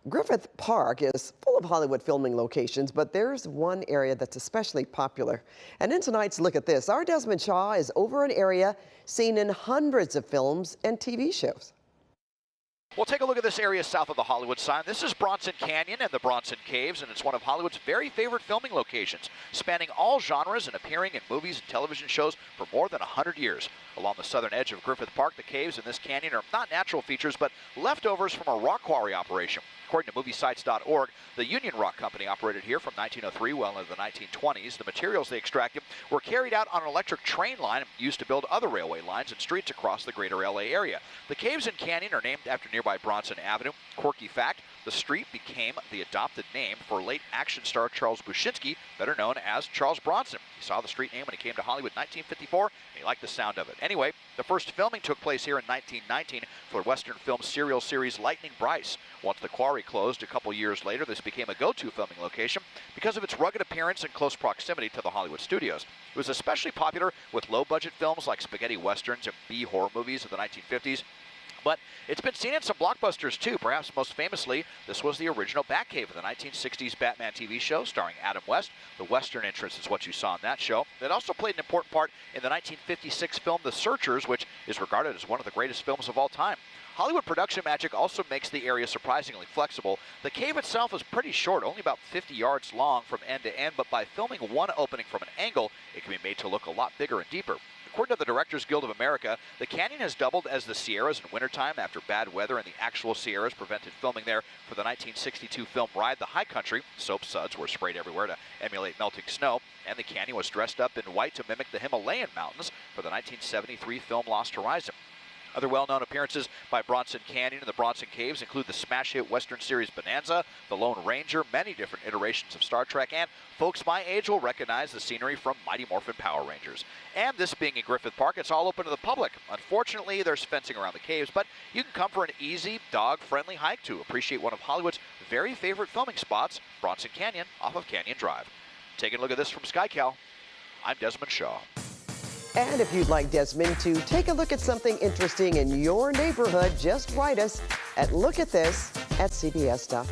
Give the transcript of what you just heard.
Griffith Park is full of Hollywood filming locations, but there's one area that's especially popular. And in tonight's Look at This, our Desmond Shaw is over an area seen in hundreds of films and TV shows. Well, take a look at this area south of the Hollywood sign. This is Bronson Canyon and the Bronson Caves, and it's one of Hollywood's very favorite filming locations, spanning all genres and appearing in movies and television shows for more than 100 years. Along the southern edge of Griffith Park, the caves in this canyon are not natural features, but leftovers from a rock quarry operation. According to moviesites.org, the Union Rock Company operated here from 1903 well into the 1920s. The materials they extracted were carried out on an electric train line used to build other railway lines and streets across the greater LA area. The caves and canyon are named after nearby Bronson Avenue. Quirky fact, the street became the adopted name for late action star Charles Bushinsky, better known as Charles Bronson. He saw the street name when he came to Hollywood in 1954, and he liked the sound of it. Anyway, the first filming took place here in 1919 for Western film serial series Lightning Bryce. Once the quarry closed a couple years later, this became a go-to filming location because of its rugged appearance and close proximity to the Hollywood studios. It was especially popular with low-budget films like spaghetti westerns and B-horror movies of the 1950s. But it's been seen in some blockbusters too. Perhaps most famously, this was the original Batcave of the 1960s Batman TV show starring Adam West. The Western entrance is what you saw in that show. It also played an important part in the 1956 film The Searchers, which is regarded as one of the greatest films of all time. Hollywood production magic also makes the area surprisingly flexible. The cave itself is pretty short, only about 50 yards long from end to end, but by filming one opening from an angle, it can be made to look a lot bigger and deeper. According to the Directors Guild of America, the canyon has doubled as the Sierras in wintertime after bad weather and the actual Sierras prevented filming there for the 1962 film Ride the High Country. Soap suds were sprayed everywhere to emulate melting snow, and the canyon was dressed up in white to mimic the Himalayan mountains for the 1973 film Lost Horizon. Other well-known appearances by Bronson Canyon and the Bronson Caves include the smash hit Western series Bonanza, The Lone Ranger, many different iterations of Star Trek, and folks my age will recognize the scenery from Mighty Morphin Power Rangers. And this being in Griffith Park, it's all open to the public. Unfortunately, there's fencing around the caves, but you can come for an easy, dog-friendly hike to appreciate one of Hollywood's very favorite filming spots, Bronson Canyon, off of Canyon Drive. Taking a look at this from SkyCal, I'm Desmond Shaw. And if you'd like Desmond to take a look at something interesting in your neighborhood, just write us at lookatthis@cbs.com.